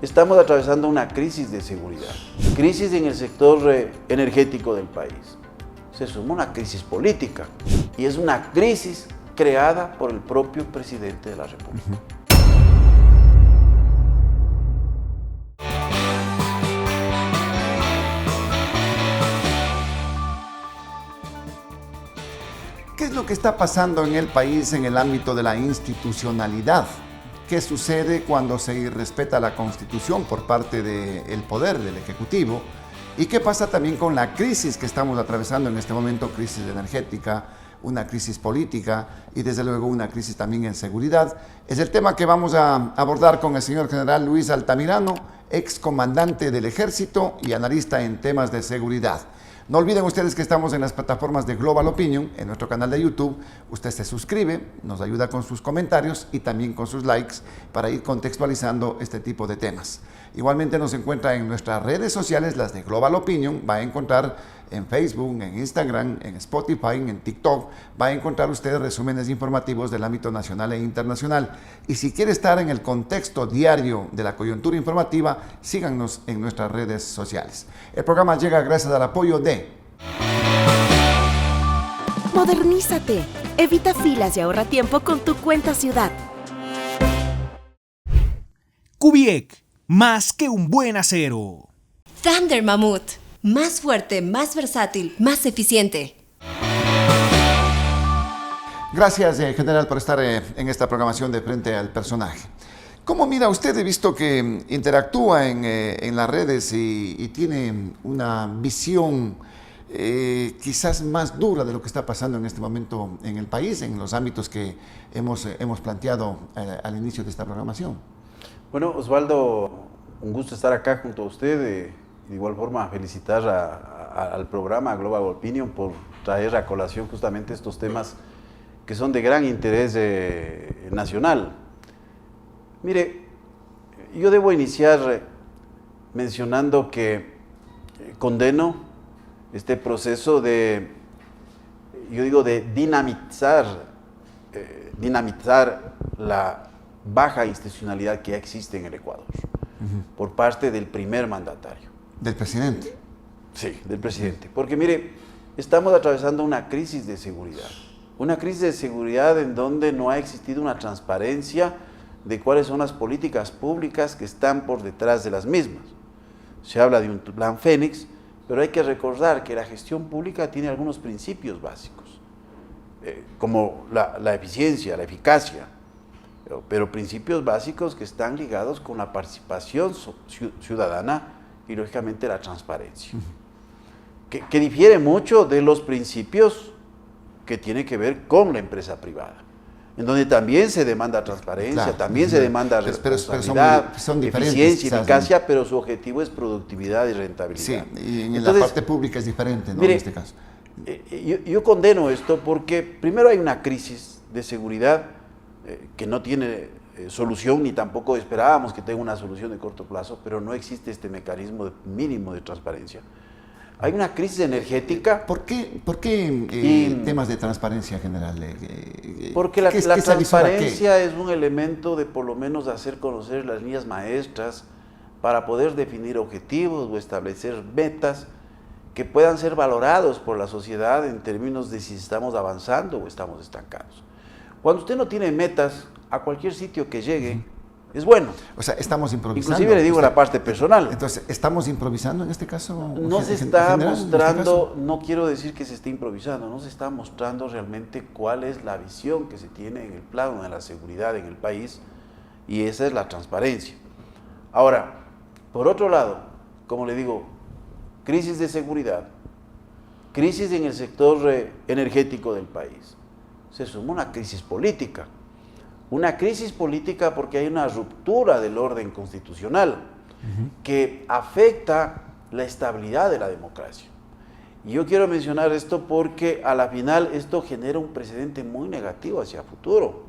Estamos atravesando una crisis de seguridad, crisis en el sector energético del país. Se suma una crisis política y es una crisis creada por el propio presidente de la República. ¿Qué es lo que está pasando en el país en el ámbito de la institucionalidad? ¿Qué sucede cuando se irrespeta la Constitución por parte del poder, del Ejecutivo? ¿Y qué pasa también con la crisis que estamos atravesando en este momento, crisis energética, una crisis política y desde luego una crisis también en seguridad? Es el tema que vamos a abordar con el señor general Luis Altamirano, ex comandante del Ejército y analista en temas de seguridad. No olviden ustedes que estamos en las plataformas de Global Opinion, en nuestro canal de YouTube. Usted se suscribe, nos ayuda con sus comentarios y también con sus likes para ir contextualizando este tipo de temas. Igualmente nos encuentra en nuestras redes sociales, las de Global Opinion. Va a encontrar en Facebook, en Instagram, en Spotify, en TikTok. Va a encontrar usted resúmenes informativos del ámbito nacional e internacional. Y si quiere estar en el contexto diario de la coyuntura informativa, síganos en nuestras redes sociales. El programa llega gracias al apoyo de Modernízate. Evita filas y ahorra tiempo con tu cuenta Ciudad. Kubiek, más que un buen acero. Thunder Mammoth, más fuerte, más versátil, más eficiente. Gracias, general, por estar en esta programación de Frente al Personaje. ¿Cómo mira usted? He visto que interactúa en las redes y tiene una visión quizás más dura de lo que está pasando en este momento en el país, en los ámbitos que hemos planteado al inicio de esta programación. Bueno, Osvaldo, un gusto estar acá junto a usted. De igual forma, felicitar al programa Global Opinion por traer a colación justamente estos temas que son de gran interés nacional. Mire, yo debo iniciar mencionando que condeno este proceso de dinamitar la baja institucionalidad que ya existe en el Ecuador por parte del primer mandatario. ¿Del presidente? Sí, del presidente. Porque mire, estamos atravesando una crisis de seguridad. Una crisis de seguridad en donde no ha existido una transparencia de cuáles son las políticas públicas que están por detrás de las mismas. Se habla de un plan Fénix, pero hay que recordar que la gestión pública tiene algunos principios básicos, como la eficiencia, la eficacia, pero principios básicos que están ligados con la participación ciudadana y lógicamente la transparencia, que difiere mucho de los principios que tienen que ver con la empresa privada, en donde también se demanda transparencia, claro, también se demanda responsabilidad, son eficiencia, eficacia, pero su objetivo es productividad y rentabilidad. Sí, y en la parte pública es diferente, ¿no? Mire, en este caso. Yo condeno esto porque primero hay una crisis de seguridad que no tiene solución, ni tampoco esperábamos que tenga una solución de corto plazo, pero no existe este mecanismo mínimo de transparencia. Hay una crisis energética. ¿Por qué temas de transparencia, general? Porque la transparencia es un elemento de por lo menos hacer conocer las líneas maestras para poder definir objetivos o establecer metas que puedan ser valorados por la sociedad en términos de si estamos avanzando o estamos estancados. Cuando usted no tiene metas, a cualquier sitio que llegue, es bueno. O sea, estamos improvisando. Inclusive le digo la parte personal. Entonces, ¿estamos improvisando en este caso? No se está mostrando, no quiero decir que se esté improvisando, no se está mostrando realmente cuál es la visión que se tiene en el plano de la seguridad en el país, y esa es la transparencia. Ahora, por otro lado, como le digo, crisis de seguridad, crisis en el sector energético del país. Se suma una crisis política. Una crisis política porque hay una ruptura del orden constitucional que afecta la estabilidad de la democracia. Y yo quiero mencionar esto porque a la final esto genera un precedente muy negativo hacia futuro.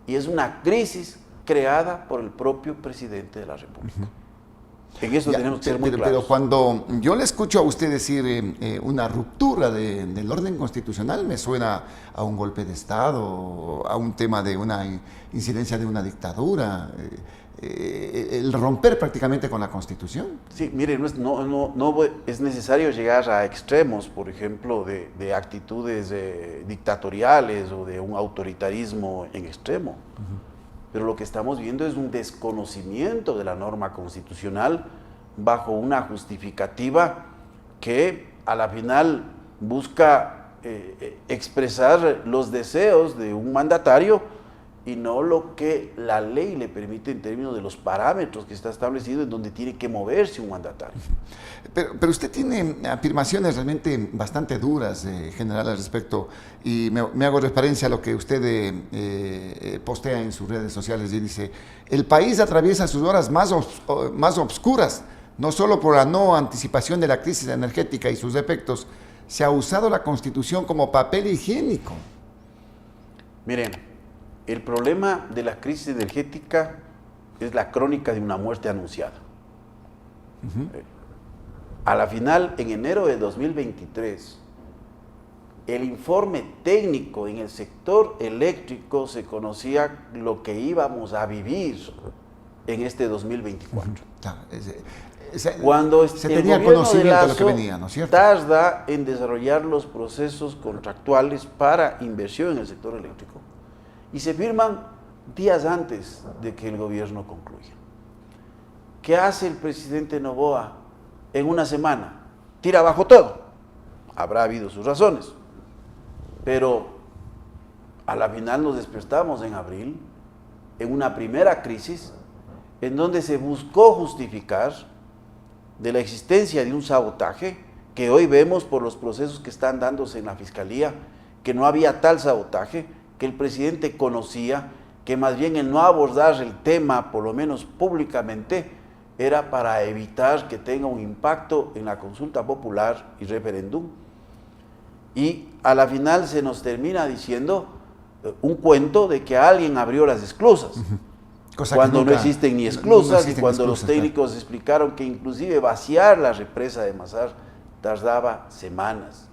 Y es una crisis creada por el propio presidente de la República. En eso tenemos que ser muy claros. Pero cuando yo le escucho a usted decir una ruptura del orden constitucional, me suena a un golpe de Estado, a un tema de una incidencia de una dictadura. el romper prácticamente con la Constitución. Sí, mire, no es necesario llegar a extremos, por ejemplo, de actitudes dictatoriales o de un autoritarismo en extremo. Pero lo que estamos viendo es un desconocimiento de la norma constitucional bajo una justificativa que a la final busca expresar los deseos de un mandatario y no lo que la ley le permite en términos de los parámetros que está establecido en donde tiene que moverse un mandatario. Pero usted tiene afirmaciones realmente bastante duras, general, al respecto, y me hago referencia a lo que usted postea en sus redes sociales y dice: el país atraviesa sus horas más obscuras, no solo por la no anticipación de la crisis energética y sus efectos, se ha usado la Constitución como papel higiénico. Miren, el problema de la crisis energética es la crónica de una muerte anunciada. A la final, en enero de 2023, el informe técnico en el sector eléctrico se conocía lo que íbamos a vivir en este 2024. Cuando se tenía conocimiento de lo que venía, ¿no es cierto? Tarda en desarrollar los procesos contractuales para inversión en el sector eléctrico y se firman días antes de que el gobierno concluya. ¿Qué hace el presidente Noboa en una semana? Tira abajo todo. Habrá habido sus razones, pero a la final nos despertamos en abril en una primera crisis en donde se buscó justificar de la existencia de un sabotaje que hoy vemos por los procesos que están dándose en la Fiscalía, que no había tal sabotaje, que el presidente conocía, que más bien el no abordar el tema, por lo menos públicamente, era para evitar que tenga un impacto en la consulta popular y referéndum. Y a la final se nos termina diciendo un cuento de que alguien abrió las esclusas. Cuando no existen ni esclusas, y cuando los técnicos explicaron que inclusive vaciar la represa de Masar tardaba semanas.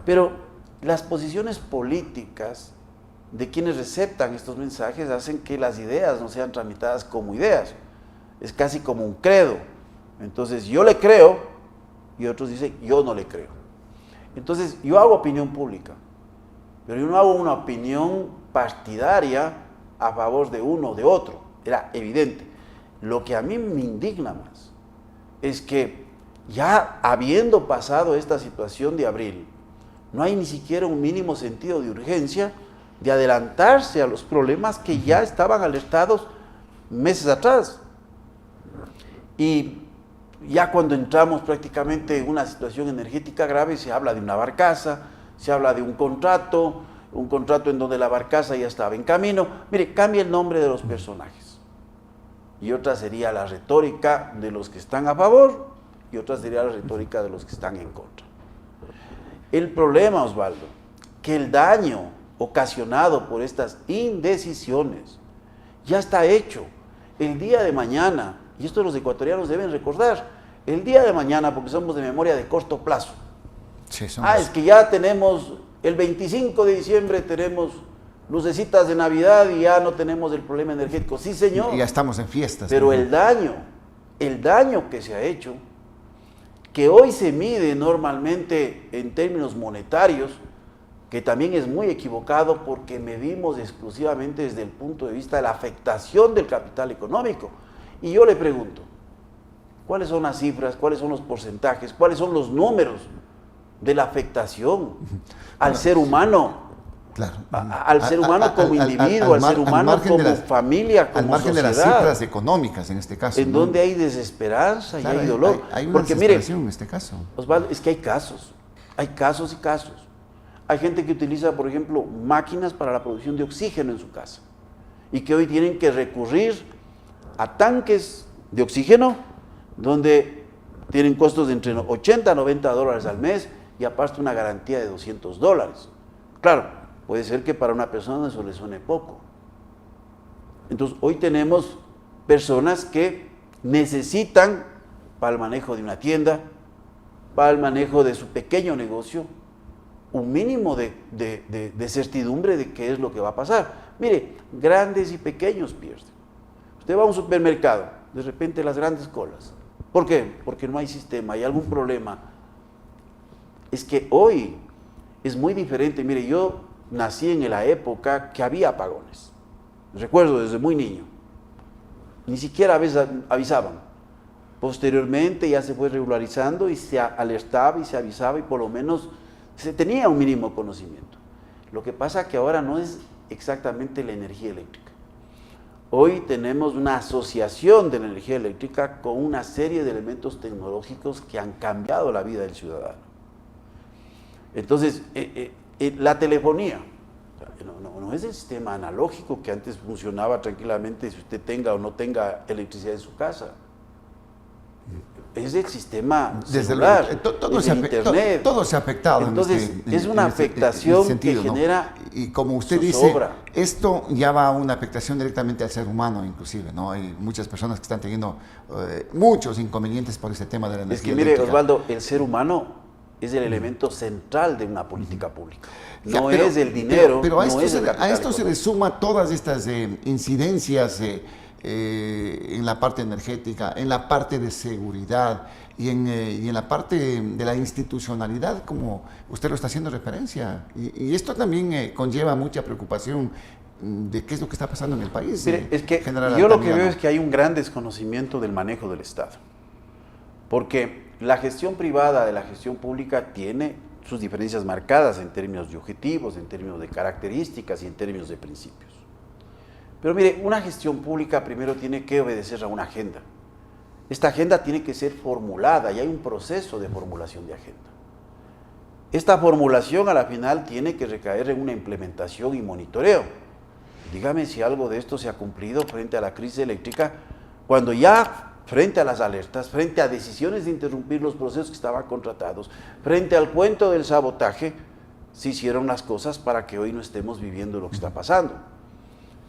Pero las posiciones políticas de quienes receptan estos mensajes hacen que las ideas no sean tramitadas como ideas. Es casi como un credo. Entonces yo le creo y otros dicen yo no le creo. Entonces yo hago opinión pública, pero yo no hago una opinión partidaria a favor de uno o de otro. Era evidente. Lo que a mí me indigna más es que ya habiendo pasado esta situación de abril, no hay ni siquiera un mínimo sentido de urgencia de adelantarse a los problemas que ya estaban alertados meses atrás. Y ya cuando entramos prácticamente en una situación energética grave, se habla de una barcaza, se habla de un contrato en donde la barcaza ya estaba en camino. Mire, cambia el nombre de los personajes. Y otra sería la retórica de los que están a favor y otra sería la retórica de los que están en contra. El problema, Osvaldo, que el daño ocasionado por estas indecisiones ya está hecho. El día de mañana, y esto los ecuatorianos deben recordar, el día de mañana, porque somos de memoria de corto plazo. Sí, es que ya tenemos, el 25 de diciembre tenemos lucecitas de Navidad y ya no tenemos el problema energético. Sí, señor. Y ya estamos en fiestas. Pero ¿no? el daño que se ha hecho, que hoy se mide normalmente en términos monetarios, que también es muy equivocado porque medimos exclusivamente desde el punto de vista de la afectación del capital económico. Y yo le pregunto, ¿cuáles son las cifras, cuáles son los porcentajes, cuáles son los números de la afectación al ser humano? Claro. Al ser humano como individuo, al ser humano como familia, como sociedad. Al margen de las cifras económicas en este caso. En donde hay desesperanza y hay dolor. Hay una desesperación en este caso. Osvaldo, es que hay casos y casos. Hay gente que utiliza, por ejemplo, máquinas para la producción de oxígeno en su casa y que hoy tienen que recurrir a tanques de oxígeno donde tienen costos de entre 80 a 90 dólares al mes y aparte una garantía de $200. Claro, puede ser que para una persona eso le suene poco. Entonces, hoy tenemos personas que necesitan para el manejo de una tienda, para el manejo de su pequeño negocio, un mínimo de certidumbre de qué es lo que va a pasar. Mire, grandes y pequeños pierden. Usted va a un supermercado, de repente las grandes colas. ¿Por qué? Porque no hay sistema, hay algún problema. Es que hoy es muy diferente. Mire, yo nací en la época que había apagones. Recuerdo desde muy niño. Ni siquiera a veces avisaban. Posteriormente ya se fue regularizando y se alertaba y se avisaba y por lo menos se tenía un mínimo conocimiento. Lo que pasa es que ahora no es exactamente la energía eléctrica. Hoy tenemos una asociación de la energía eléctrica con una serie de elementos tecnológicos que han cambiado la vida del ciudadano. Entonces, la telefonía, no es el sistema analógico que antes funcionaba tranquilamente si usted tenga o no tenga electricidad en su casa. Es el sistema celular, es el internet. Todo se ha afectado. Entonces, es una afectación que genera. Y como usted dice, esto ya va a una afectación directamente al ser humano, inclusive, ¿no? Hay muchas personas que están teniendo muchos inconvenientes por este tema de la energía eléctrica. Mire, Osvaldo, el ser humano es el elemento central de una política pública. No es el dinero, pero a no es el capital a esto se económico. le suma todas estas incidencias en la parte energética, en la parte de seguridad y en la parte de la institucionalidad, como usted lo está haciendo referencia. Y esto también conlleva mucha preocupación de qué es lo que está pasando en el país. Mire, es que yo lo que veo es que hay un gran desconocimiento del manejo del Estado. Porque la gestión privada de la gestión pública tiene sus diferencias marcadas en términos de objetivos, en términos de características y en términos de principios. Pero mire, una gestión pública primero tiene que obedecer a una agenda. Esta agenda tiene que ser formulada y hay un proceso de formulación de agenda. Esta formulación a la final tiene que recaer en una implementación y monitoreo. Dígame si algo de esto se ha cumplido frente a la crisis eléctrica, cuando ya frente a las alertas, frente a decisiones de interrumpir los procesos que estaban contratados, frente al cuento del sabotaje, se hicieron las cosas para que hoy no estemos viviendo lo que está pasando.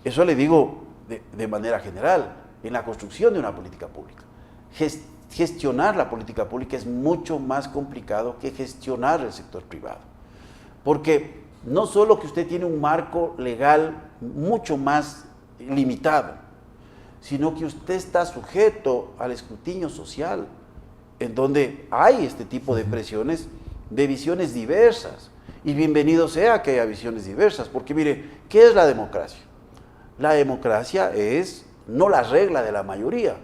Eso le digo de manera general, en la construcción de una política pública. Gestionar la política pública es mucho más complicado que gestionar el sector privado. Porque no solo que usted tiene un marco legal mucho más limitado, sino que usted está sujeto al escrutinio social, en donde hay este tipo de presiones, de visiones diversas. Y bienvenido sea que haya visiones diversas, porque mire, ¿qué es la democracia? La democracia es no la regla de la mayoría.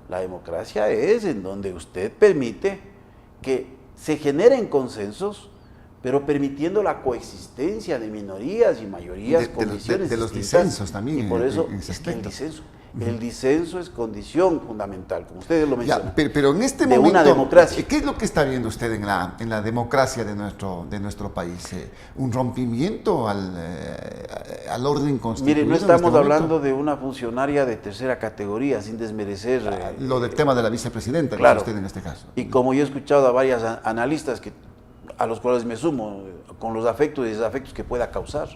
La democracia es en donde usted permite que se generen consensos, pero permitiendo la coexistencia de minorías y mayorías con visiones de los distintas. disensos también. Y por eso en ese es que el aspecto. disenso es condición fundamental, como ustedes lo mencionan. Pero en este de momento, una democracia. ¿qué es lo que está viendo usted en la democracia de nuestro país? ¿Un rompimiento al orden constituido? Mire, no en estamos este hablando de una funcionaria de tercera categoría, sin desmerecer. Lo del tema de la vicepresidenta, claro. que usted en este caso. Y como yo he escuchado a varias analistas a los cuales me sumo, con los afectos y desafectos que pueda causar.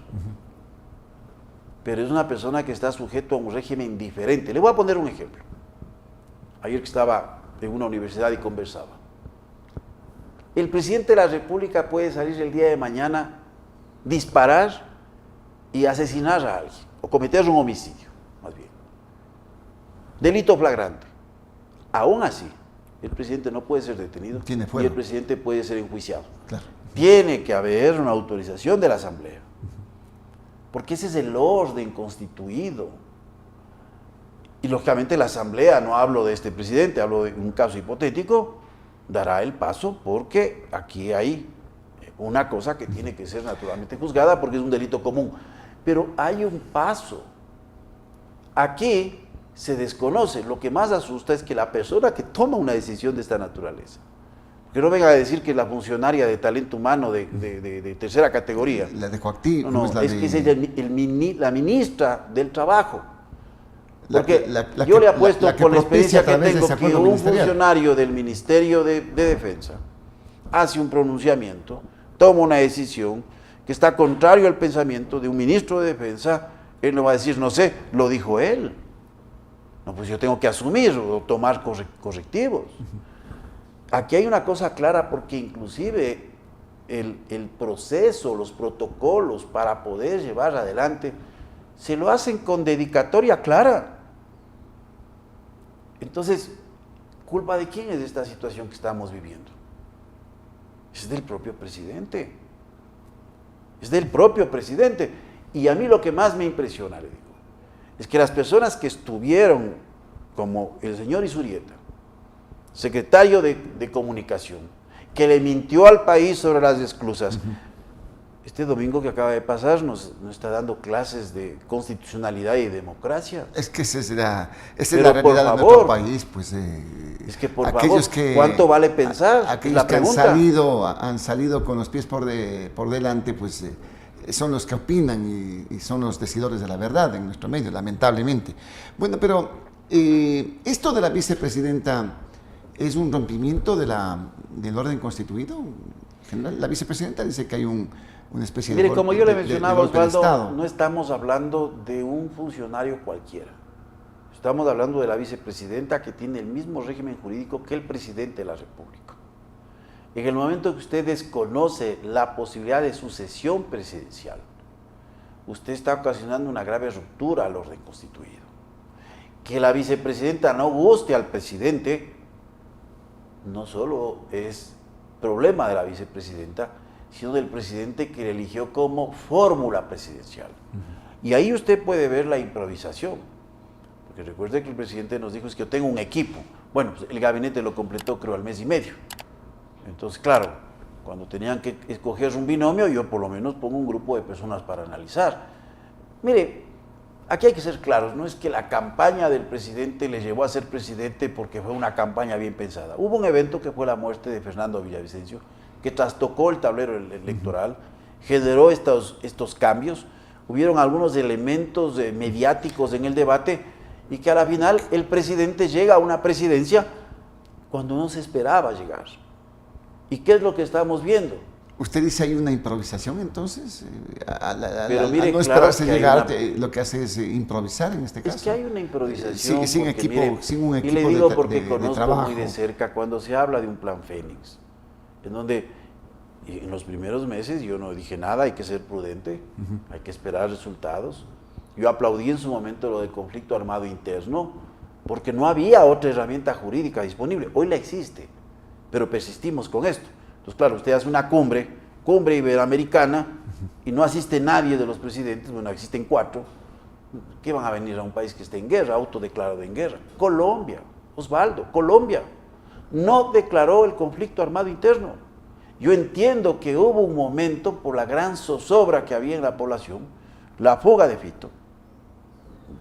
Pero es una persona que está sujeto a un régimen diferente. Le voy a poner un ejemplo. Ayer que estaba en una universidad y conversaba. El presidente de la República puede salir el día de mañana, disparar y asesinar a alguien, o cometer un homicidio, más bien. Delito flagrante. Aún así, el presidente no puede ser detenido y el presidente puede ser enjuiciado. Claro. Tiene que haber una autorización de la Asamblea. Porque ese es el orden constituido. Y lógicamente la Asamblea, no hablo de este presidente, hablo de un caso hipotético, dará el paso porque aquí hay una cosa que tiene que ser naturalmente juzgada porque es un delito común. Pero hay un paso. Aquí se desconoce. Lo que más asusta es que la persona que toma una decisión de esta naturaleza, que no venga a decir que la funcionaria de talento humano de tercera categoría. La de coactivo. No, es que es la ministra del Trabajo. Porque yo le apuesto con la experiencia que tengo que un funcionario del Ministerio de Defensa hace un pronunciamiento, toma una decisión que está contrario al pensamiento de un ministro de Defensa, él no va a decir, no sé, lo dijo él. No, pues yo tengo que asumir o tomar correctivos. Aquí hay una cosa clara porque inclusive el proceso, los protocolos para poder llevar adelante, se lo hacen con dedicatoria clara. Entonces, ¿culpa de quién es esta situación que estamos viviendo? Es del propio presidente. Es del propio presidente. Y a mí lo que más me impresiona, le digo, es que las personas que estuvieron, como el señor Izurieta, secretario de Comunicación, que le mintió al país sobre las esclusas, este domingo que acaba de pasar nos está dando clases de constitucionalidad y democracia. Es que esa es la Pero realidad por de favor, nuestro país. Pues, es que por aquellos favor, que, ¿cuánto vale pensar? Aquellos La que han pregunta. salido con los pies por delante, pues son los que opinan y son los decidores de la verdad en nuestro medio, lamentablemente. Bueno, pero esto de la vicepresidenta es un rompimiento del orden constituido. La vicepresidenta dice que hay una especie de Mire, como yo le de mencionaba, golpe de Osvaldo, Estado. no estamos hablando de un funcionario cualquiera. Estamos hablando de la vicepresidenta que tiene el mismo régimen jurídico que el presidente de la República. En el momento que usted desconoce la posibilidad de sucesión presidencial, usted está ocasionando una grave ruptura al orden constituido. Que la vicepresidenta no guste al presidente no solo es problema de la vicepresidenta, sino del presidente que le eligió como fórmula presidencial. Y ahí usted puede ver la improvisación. Porque recuerde que el presidente nos dijo, es que yo tengo un equipo. Bueno, pues el gabinete lo completó creo al mes y medio. Entonces, claro, cuando tenían que escoger un binomio, yo por lo menos pongo un grupo de personas para analizar. Mire, aquí hay que ser claros, no es que la campaña del presidente le llevó a ser presidente porque fue una campaña bien pensada. Hubo un evento que fue la muerte de Fernando Villavicencio, que trastocó el tablero electoral, generó estos cambios, hubieron algunos elementos mediáticos en el debate y que a la final el presidente llega a una presidencia cuando no se esperaba llegar. ¿Y qué es lo que estamos viendo? ¿Usted dice hay una improvisación entonces? Pero mire, no claro esperarse que hay llegar, una... lo que hace es improvisar en este caso. Es que hay una improvisación. Sin porque, equipo, mire, sin un equipo y le digo de porque de conozco trabajo. muy de cerca cuando se habla de un plan Fénix, en donde en los primeros meses yo no dije nada, hay que ser prudente, hay que esperar resultados. Yo aplaudí en su momento lo del conflicto armado interno, porque no había otra herramienta jurídica disponible. Hoy la existe, pero persistimos con esto. Entonces, claro, usted hace una cumbre iberoamericana, y no asiste nadie de los presidentes, bueno, existen 4, ¿qué van a venir a un país que esté en guerra, autodeclarado en guerra? Colombia, Osvaldo, Colombia, no declaró el conflicto armado interno. Yo entiendo que hubo un momento, por la gran zozobra que había en la población, la fuga de Fito,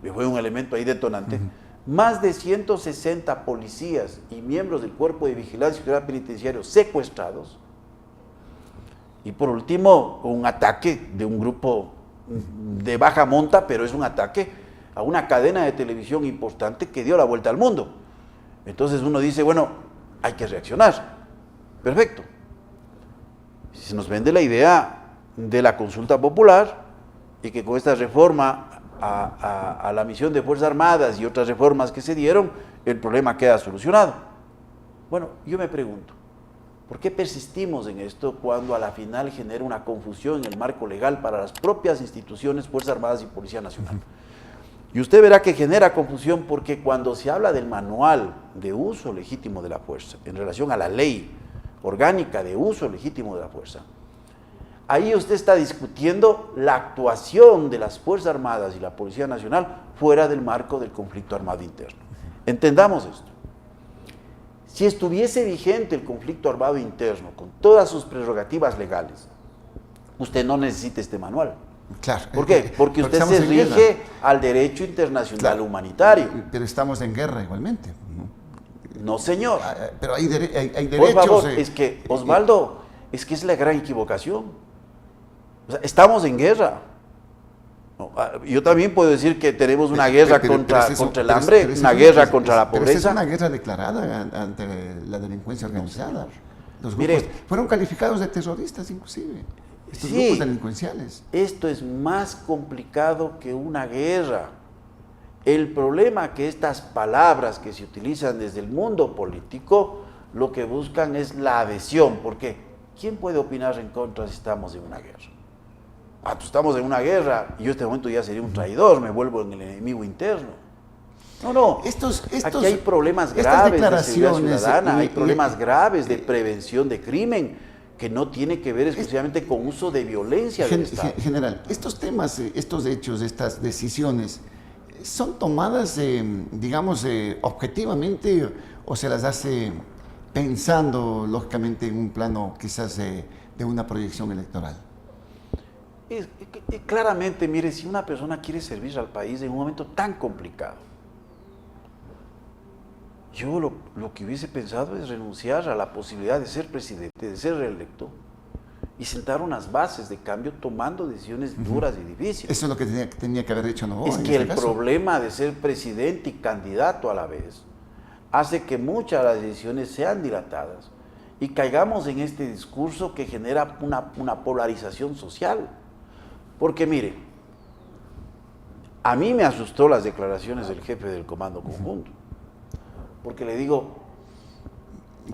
que fue un elemento ahí detonante, más de 160 policías y miembros del Cuerpo de Vigilancia y Seguridad Penitenciario secuestrados, y por último, un ataque de un grupo de baja monta, pero es un ataque a una cadena de televisión importante que dio la vuelta al mundo. Entonces uno dice, bueno, hay que reaccionar. Perfecto. Se nos vende la idea de la consulta popular y que con esta reforma a la misión de Fuerzas Armadas y otras reformas que se dieron, el problema queda solucionado. Bueno, yo me pregunto, ¿por qué persistimos en esto cuando a la final genera una confusión en el marco legal para las propias instituciones, Fuerzas Armadas y Policía Nacional? Y usted verá que genera confusión porque cuando se habla del manual de uso legítimo de la fuerza en relación a la ley orgánica de uso legítimo de la fuerza, ahí usted está discutiendo la actuación de las Fuerzas Armadas y la Policía Nacional fuera del marco del conflicto armado interno. Entendamos esto. Si estuviese vigente el conflicto armado interno con todas sus prerrogativas legales, usted no necesita este manual. Claro. ¿Por qué? Porque usted se rige al derecho internacional humanitario. Pero estamos en guerra igualmente. No, señor. Pero hay derechos. Por favor, es que, Osvaldo, es que es la gran equivocación. O sea, estamos en guerra. No, yo también puedo decir que tenemos una guerra contra el hambre, una guerra contra la pobreza. Pero es una guerra declarada ante la delincuencia organizada. Los grupos Mire, fueron calificados de terroristas inclusive, estos grupos delincuenciales. Esto es más complicado que una guerra. El problema es que estas palabras que se utilizan desde el mundo político, lo que buscan es la adhesión, porque ¿quién puede opinar en contra si estamos en una guerra? Pues estamos en una guerra y yo en este momento ya sería un traidor, me vuelvo en el enemigo interno. No. Aquí hay problemas graves de seguridad ciudadana, hay problemas graves de prevención de crimen que no tiene que ver exclusivamente con uso de violencia del Estado. General, estos temas, estos hechos, estas decisiones, ¿son tomadas, digamos, objetivamente o se las hace pensando, lógicamente, en un plano quizás de una proyección electoral? Claramente, mire, si una persona quiere servir al país en un momento tan complicado, yo lo que hubiese pensado es renunciar a la posibilidad de ser presidente, de ser reelecto y sentar unas bases de cambio tomando decisiones duras y difíciles. Eso es lo que tenía que haber hecho Novoa. Es que el problema de ser presidente y candidato a la vez hace que muchas de las decisiones sean dilatadas y caigamos en este discurso que genera una polarización social. Porque mire, a mí me asustó las declaraciones del jefe del Comando Conjunto. Porque le digo,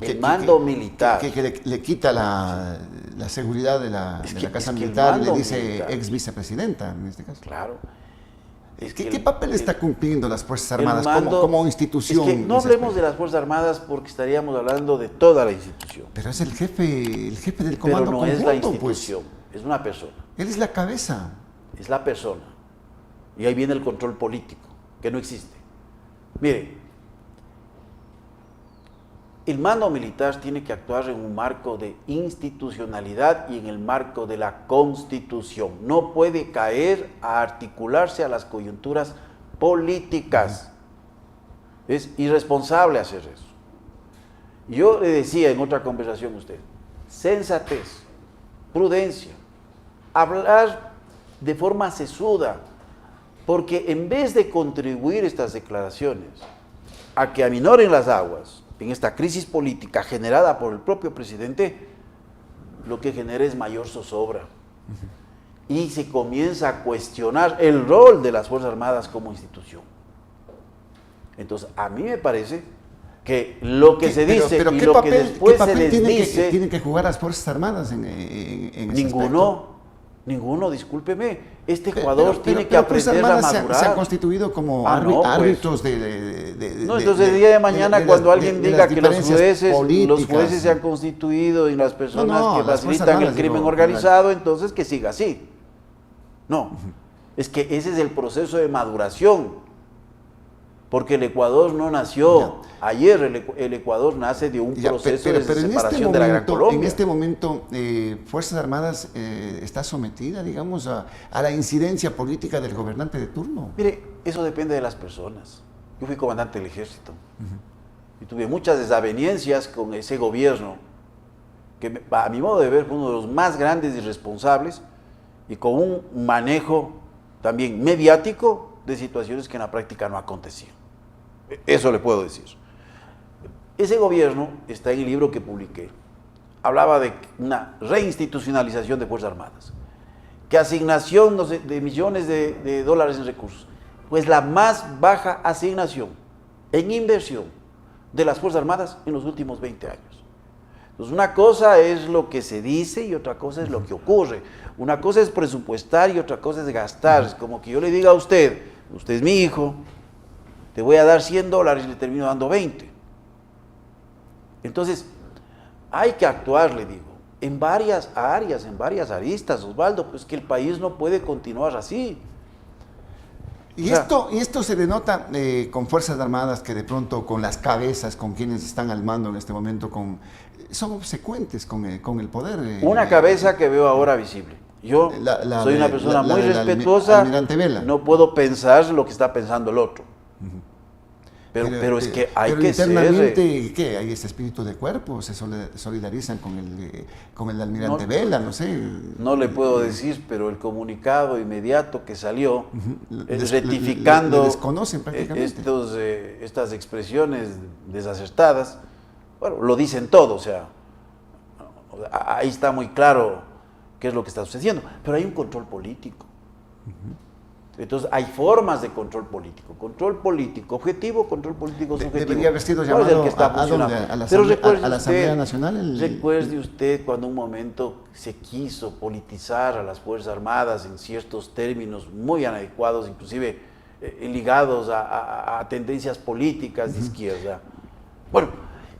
el mando militar... Que le quita la seguridad de la Casa Militar, le dice ex vicepresidenta en este caso. Claro. ¿Qué papel está cumpliendo las Fuerzas Armadas como institución? Es que no hablemos de las Fuerzas Armadas porque estaríamos hablando de toda la institución. Pero es el jefe del Comando Conjunto. Pero no es la institución, es una persona. Él es la cabeza. Es la persona. Y ahí viene el control político, que no existe. Mire, el mando militar tiene que actuar en un marco de institucionalidad y en el marco de la Constitución. No puede caer a articularse a las coyunturas políticas. Es irresponsable hacer eso. Yo le decía en otra conversación a usted, sensatez, prudencia, hablar de forma sesuda, porque en vez de contribuir estas declaraciones a que aminoren las aguas, en esta crisis política generada por el propio presidente, lo que genera es mayor zozobra. Y se comienza a cuestionar el rol de las Fuerzas Armadas como institución. Entonces, a mí me parece que lo que se dice y lo que después se les dice... ¿Tienen que jugar las Fuerzas Armadas en ese aspecto? Ninguno, discúlpeme. Este Ecuador tiene que aprender a madurar. Se han constituido como árbitros No, entonces el día de mañana cuando alguien diga que los jueces se han constituido en las personas que facilitan el crimen organizado, entonces que siga así. No, es que ese es el proceso de maduración. Porque el Ecuador no nació ayer, el Ecuador nace de un proceso de separación de la Gran Colombia. En este momento, Fuerzas Armadas está sometida, digamos, a la incidencia política del gobernante de turno. Mire, eso depende de las personas. Yo fui comandante del ejército y tuve muchas desavenencias con ese gobierno, que a mi modo de ver fue uno de los más grandes y responsables y con un manejo también mediático de situaciones que en la práctica no acontecían. Eso le puedo decir. Ese gobierno está en el libro que publiqué. Hablaba de una reinstitucionalización de Fuerzas Armadas, que asignación de millones de dólares en recursos, pues la más baja asignación en inversión de las Fuerzas Armadas en los últimos 20 años. Entonces, una cosa es lo que se dice y otra cosa es lo que ocurre. Una cosa es presupuestar y otra cosa es gastar. Es como que yo le diga a usted, usted es mi hijo, te voy a dar $100 y le termino dando 20. Entonces, hay que actuar, le digo, en varias áreas, en varias aristas, Osvaldo, pues que el país no puede continuar así. Y esto se denota con Fuerzas Armadas que de pronto con las cabezas, con quienes están al mando en este momento, son obsecuentes con el poder. Una cabeza que veo ahora visible. Yo soy una persona muy respetuosa, Almirante Vela. No puedo pensar lo que está pensando el otro. Pero es que hay que ser... internamente, ¿qué? Hay ese espíritu de cuerpo, se solidarizan con el Almirante Vela, no sé. No le puedo decir, pero el comunicado inmediato que salió, rectificando le desconocen prácticamente. Estas expresiones desacertadas, bueno, lo dicen todo, o sea, ahí está muy claro qué es lo que está sucediendo, pero hay un control político. Entonces hay formas de control político objetivo, control político subjetivo. Debería haber sido llamado a la Asamblea Nacional. Recuerde usted cuando un momento se quiso politizar a las Fuerzas Armadas en ciertos términos muy inadecuados, inclusive ligados a tendencias políticas de izquierda. Bueno,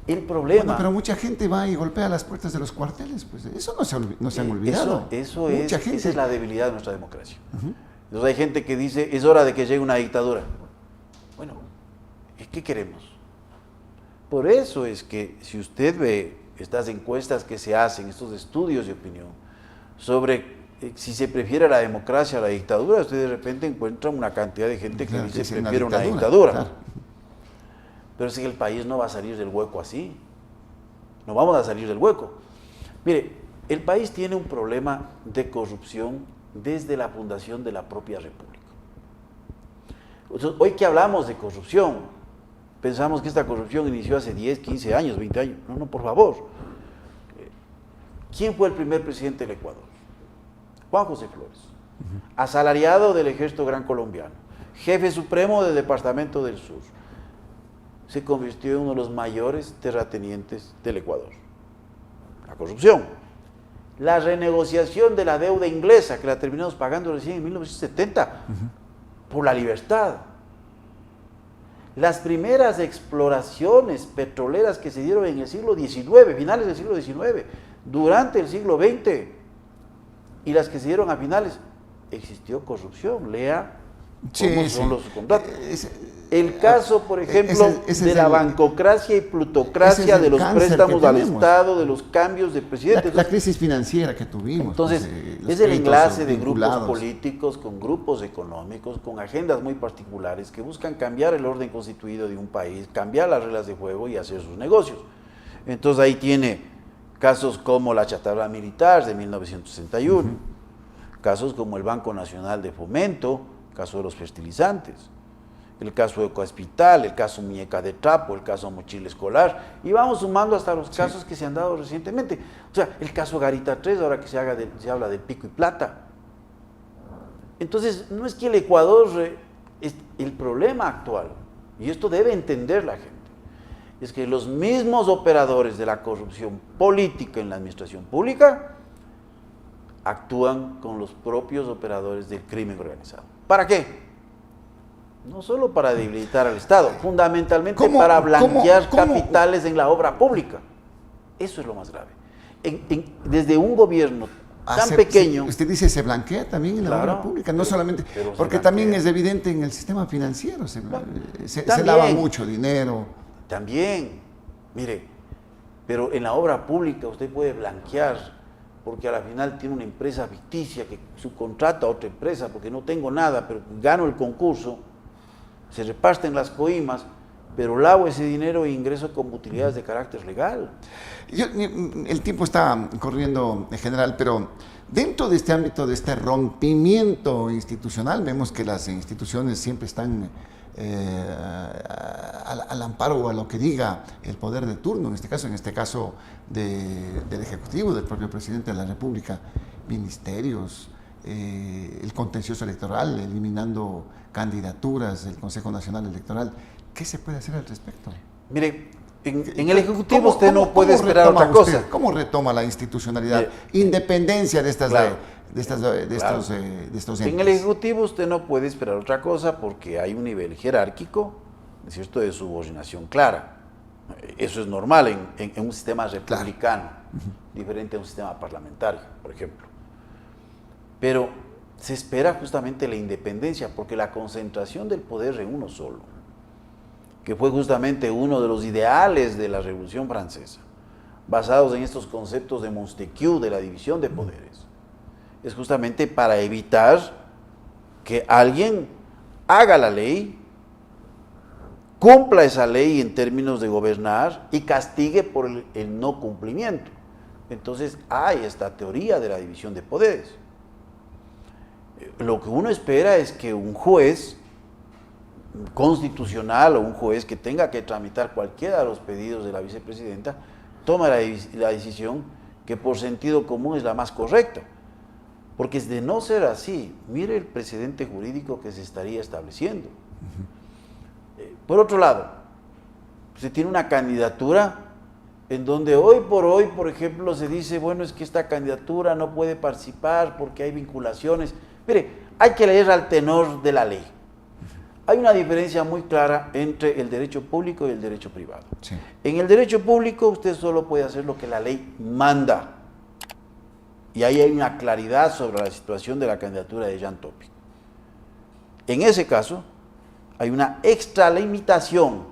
el problema... Bueno, pero mucha gente va y golpea las puertas de los cuarteles, pues eso no se han olvidado. Esa es la debilidad de nuestra democracia. Entonces hay gente que dice, es hora de que llegue una dictadura. Bueno, ¿qué queremos? Por eso es que si usted ve estas encuestas que se hacen, estos estudios de opinión, sobre si se prefiere la democracia a la dictadura, usted de repente encuentra una cantidad de gente que dice que prefiere una dictadura. Claro. Pero es que el país no va a salir del hueco así. No vamos a salir del hueco. Mire, el país tiene un problema de corrupción desde la fundación de la propia república. Hoy que hablamos de corrupción, pensamos que esta corrupción inició hace 10, 15 años, 20 años. No, por favor. ¿Quién fue el primer presidente del Ecuador? Juan José Flores. Asalariado del Ejército Gran Colombiano, jefe supremo del Departamento del Sur. Se convirtió en uno de los mayores terratenientes del Ecuador. La corrupción. La renegociación de la deuda inglesa, que la terminamos pagando recién en 1970, por la libertad. Las primeras exploraciones petroleras que se dieron en el siglo XIX, finales del siglo XIX, durante el siglo XX, y las que se dieron a finales, existió corrupción. Lea cómo son los contratos. El caso, por ejemplo, de la bancocracia y plutocracia de los préstamos al Estado, de los cambios de presidentes. La crisis financiera que tuvimos. Entonces, es el enlace de grupos políticos con grupos económicos, con agendas muy particulares que buscan cambiar el orden constituido de un país, cambiar las reglas de juego y hacer sus negocios. Entonces ahí tiene casos como la chatarra militar de 1961, casos como el Banco Nacional de Fomento, caso de los fertilizantes, el caso de Ecohospital, el caso Muñeca de Trapo, el caso Mochila Escolar, y vamos sumando hasta los casos que se han dado recientemente. O sea, el caso Garita 3, ahora que se habla de pico y plata. Entonces, no es que el Ecuador, es el problema actual, y esto debe entender la gente, es que los mismos operadores de la corrupción política en la administración pública actúan con los propios operadores del crimen organizado. ¿Para qué? No solo para debilitar al Estado, fundamentalmente para blanquear capitales en la obra pública. Eso es lo más grave. Desde un gobierno tan pequeño... Usted dice, se blanquea también en la obra pública, no solamente... Porque también es evidente en el sistema financiero, se lava mucho dinero. También, mire, pero en la obra pública usted puede blanquear, porque a la final tiene una empresa ficticia que subcontrata a otra empresa, porque no tengo nada, pero gano el concurso, se reparten las coimas, pero lavo ese dinero e ingreso como utilidades de carácter legal. El tiempo está corriendo en general, pero dentro de este ámbito, de este rompimiento institucional, vemos que las instituciones siempre están al amparo o a lo que diga el poder de turno, en este caso del Ejecutivo, del propio presidente de la República, ministerios, el contencioso electoral, eliminando candidaturas del Consejo Nacional Electoral. ¿Qué se puede hacer al respecto? Mire, en el Ejecutivo usted no puede esperar otra cosa. ¿Cómo retoma la institucionalidad, independencia de estos entes? En el Ejecutivo usted no puede esperar otra cosa porque hay un nivel jerárquico, ¿cierto?, de subordinación clara. Eso es normal en un sistema republicano, diferente a un sistema parlamentario, por ejemplo. Pero se espera justamente la independencia, porque la concentración del poder en uno solo, que fue justamente uno de los ideales de la Revolución Francesa, basados en estos conceptos de Montesquieu, de la división de poderes, es justamente para evitar que alguien haga la ley, cumpla esa ley en términos de gobernar y castigue por el no cumplimiento. Entonces hay esta teoría de la división de poderes. Lo que uno espera es que un juez constitucional o un juez que tenga que tramitar cualquiera de los pedidos de la vicepresidenta tome la decisión que por sentido común es la más correcta. Porque de no ser así, mire el precedente jurídico que se estaría estableciendo. Por otro lado, se tiene una candidatura en donde hoy, por ejemplo, se dice, bueno, es que esta candidatura no puede participar porque hay vinculaciones. Mire, hay que leer al tenor de la ley. Hay una diferencia muy clara entre el derecho público y el derecho privado. Sí. En el derecho público usted solo puede hacer lo que la ley manda. Y ahí hay una claridad sobre la situación de la candidatura de Jan Topic. En ese caso, hay una extralimitación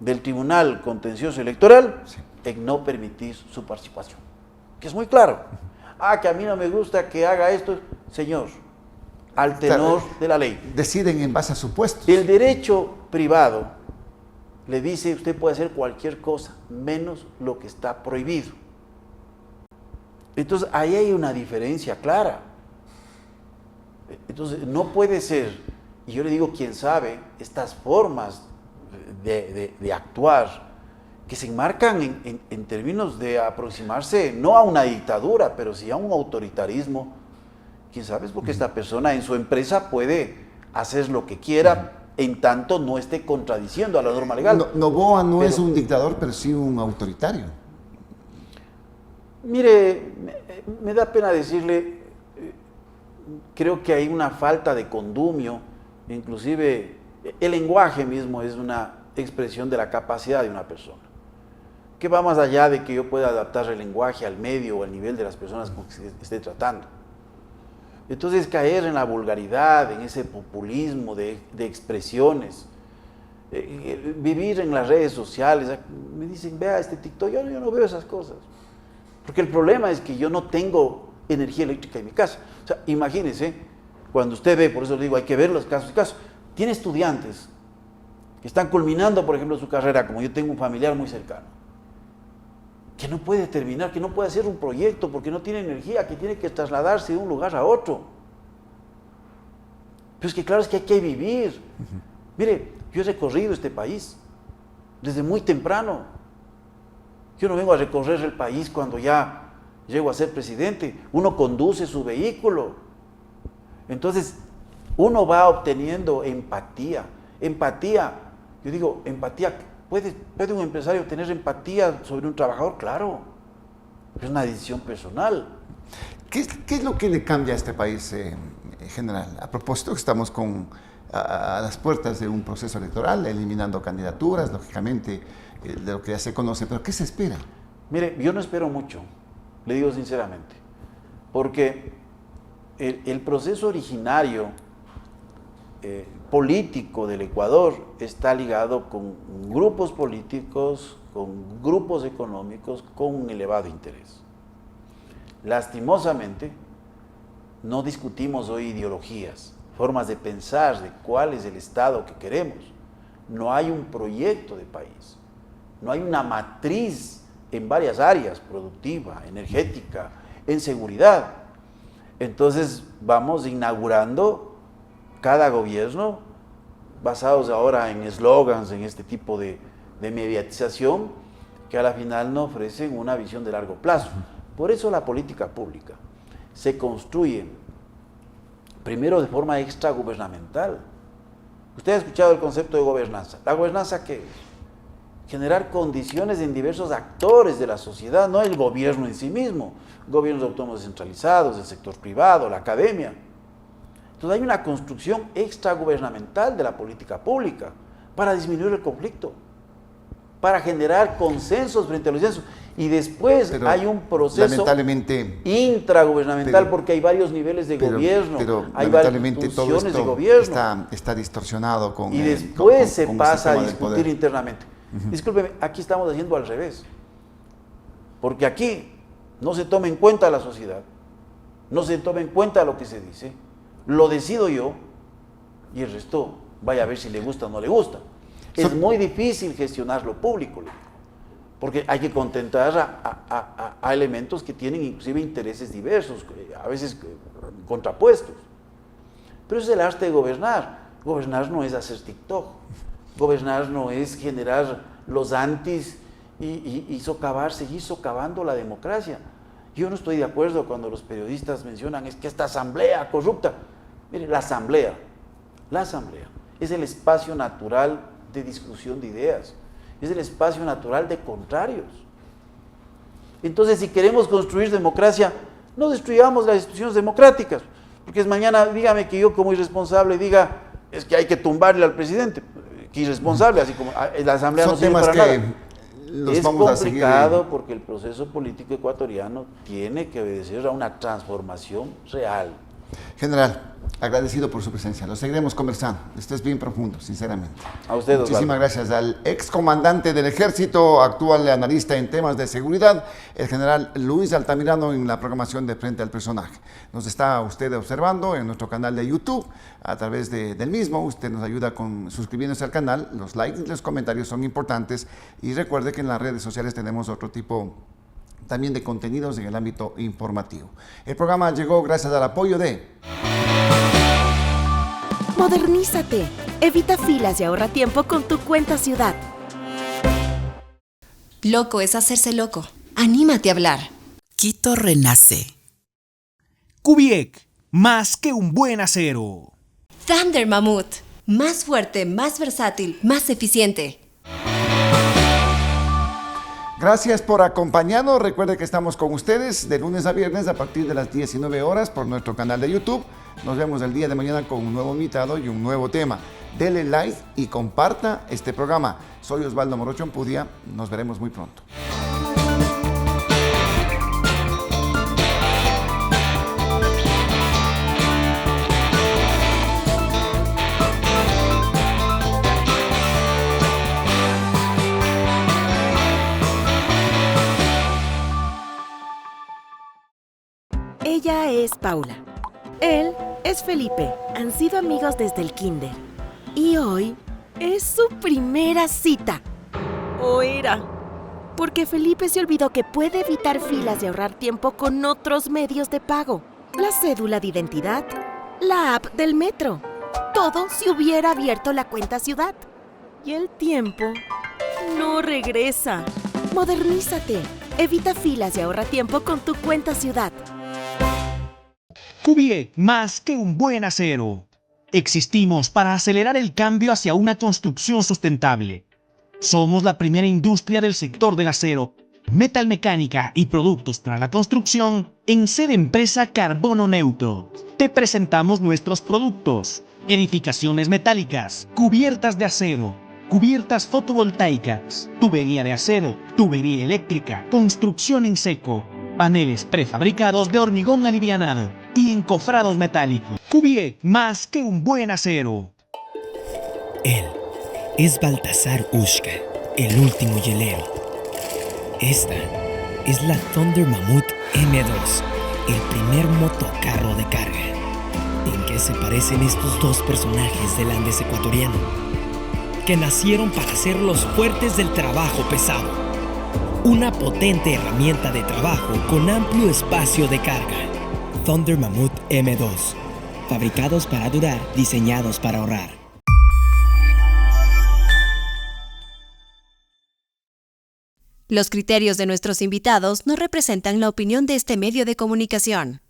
del Tribunal Contencioso Electoral en no permitir su participación. Que es muy claro. Que a mí no me gusta que haga esto. Señor, al tenor de la ley. Deciden en base a supuestos. El derecho privado le dice usted puede hacer cualquier cosa, menos lo que está prohibido. Entonces, ahí hay una diferencia clara. Entonces, no puede ser, y yo le digo, quién sabe, estas formas de actuar que se enmarcan en términos de aproximarse no a una dictadura, pero sí a un autoritarismo. Quién sabe, es porque esta persona en su empresa puede hacer lo que quiera en tanto no esté contradiciendo a la norma legal. Noboa no es un dictador, pero sí un autoritario. Mire, me da pena decirle, creo que hay una falta de condumio, inclusive el lenguaje mismo es una expresión de la capacidad de una persona, que va más allá de que yo pueda adaptar el lenguaje al medio o al nivel de las personas con que se esté tratando. Entonces caer en la vulgaridad, en ese populismo de expresiones, vivir en las redes sociales, me dicen, vea este TikTok, yo no veo esas cosas. Porque el problema es que yo no tengo energía eléctrica en mi casa. O sea, imagínense, cuando usted ve, por eso le digo, hay que ver los casos y casos. Tiene estudiantes que están culminando, por ejemplo, su carrera, como yo tengo un familiar muy cercano, que no puede terminar, que no puede hacer un proyecto porque no tiene energía, que tiene que trasladarse de un lugar a otro. Pero es que claro, es que hay que vivir. Mire, yo he recorrido este país desde muy temprano. Yo no vengo a recorrer el país cuando ya llego a ser presidente. Uno conduce su vehículo. Entonces, uno va obteniendo empatía. Empatía, yo digo, empatía, ¿puede un empresario tener empatía sobre un trabajador? Claro, es una decisión personal. ¿Qué es lo que le cambia a este país, general? A propósito, estamos a las puertas de un proceso electoral, eliminando candidaturas, lógicamente, de lo que ya se conoce, pero ¿qué se espera? Mire, yo no espero mucho, le digo sinceramente, porque el proceso originario político del Ecuador está ligado con grupos políticos, con grupos económicos, con un elevado interés. Lastimosamente, no discutimos hoy ideologías, formas de pensar de cuál es el Estado que queremos. No hay un proyecto de país. No hay una matriz en varias áreas, productiva, energética, en seguridad. Entonces vamos inaugurando cada gobierno, basados ahora en eslogans, en este tipo de mediatización, que a la final no ofrecen una visión de largo plazo. Por eso la política pública se construye primero de forma extragubernamental. Usted ha escuchado el concepto de gobernanza. ¿La gobernanza qué es? Generar condiciones en diversos actores de la sociedad, no el gobierno en sí mismo, gobiernos autónomos descentralizados, el sector privado, la academia. Entonces hay una construcción extragubernamental de la política pública para disminuir el conflicto, para generar consensos frente a los disensos. Y después hay un proceso intragubernamental, porque hay varios niveles de gobierno, hay varias instituciones de gobierno. Está distorsionado con y después se con pasa a discutir internamente. Discúlpeme, aquí estamos haciendo al revés, porque aquí no se toma en cuenta la sociedad, no se toma en cuenta lo que se dice, lo decido yo y el resto vaya a ver si le gusta o no le gusta. Es muy difícil gestionar lo público, porque hay que contentar a elementos que tienen inclusive intereses diversos, a veces contrapuestos. Pero es el arte de gobernar. Gobernar no es hacer TikTok. Gobernar no es generar los antis y seguir socavando la democracia. Yo no estoy de acuerdo cuando los periodistas mencionan es que esta asamblea corrupta. Mire, la asamblea es el espacio natural de discusión de ideas, es el espacio natural de contrarios. Entonces, si queremos construir democracia, no destruyamos las instituciones democráticas, porque es mañana, dígame que yo como irresponsable diga, es que hay que tumbarle al presidente. Que irresponsable, así como la Asamblea Son no sirve temas para que nada. los Es vamos a seguir. complicado porque el proceso político ecuatoriano tiene que obedecer a una transformación real. General, agradecido por su presencia. Lo seguiremos conversando. Esto es bien profundo, sinceramente. A usted, Osvaldo. Muchísimas gracias al excomandante del Ejército, actual analista en temas de seguridad, el general Luis Altamirano, en la programación de Frente al Personaje. Nos está usted observando en nuestro canal de YouTube, a través del mismo. Usted nos ayuda con suscribiéndose al canal. Los likes y los comentarios son importantes. Y recuerde que en las redes sociales tenemos otro tipo también de contenidos en el ámbito informativo. El programa llegó gracias al apoyo de... Modernízate. Evita filas y ahorra tiempo con tu cuenta Ciudad. Loco es hacerse loco. Anímate a hablar. Quito renace. Kubiek, más que un buen acero. Thunder Mammoth. Más fuerte, más versátil, más eficiente. Gracias por acompañarnos. Recuerde que estamos con ustedes de lunes a viernes a partir de las 19 horas por nuestro canal de YouTube. Nos vemos el día de mañana con un nuevo invitado y un nuevo tema. Dele like y comparta este programa. Soy Osvaldo Morocho Ampudia. Nos veremos muy pronto. Ella es Paula. Él es Felipe. Han sido amigos desde el kinder. Y hoy es su primera cita. ¿O era? Porque Felipe se olvidó que puede evitar filas y ahorrar tiempo con otros medios de pago. La cédula de identidad, la app del metro. Todo si hubiera abierto la cuenta Ciudad. Y el tiempo no regresa. Modernízate. Evita filas y ahorra tiempo con tu cuenta Ciudad. Kubiek, más que un buen acero. Existimos para acelerar el cambio hacia una construcción sustentable. Somos la primera industria del sector del acero, metalmecánica y productos para la construcción en ser empresa carbono neutro. Te presentamos nuestros productos: edificaciones metálicas, cubiertas de acero, cubiertas fotovoltaicas, tubería de acero, tubería eléctrica, construcción en seco, paneles prefabricados de hormigón alivianado y encofrados metálicos. Kubiek, más que un buen acero. Él es Baltasar Ushka, el último hielero. Esta es la Thunder Mammoth M2, el primer motocarro de carga. ¿En qué se parecen estos dos personajes del Andes ecuatoriano? Que nacieron para ser los fuertes del trabajo pesado. Una potente herramienta de trabajo con amplio espacio de carga. Thunder Mammoth M2. Fabricados para durar, diseñados para ahorrar. Los criterios de nuestros invitados no representan la opinión de este medio de comunicación.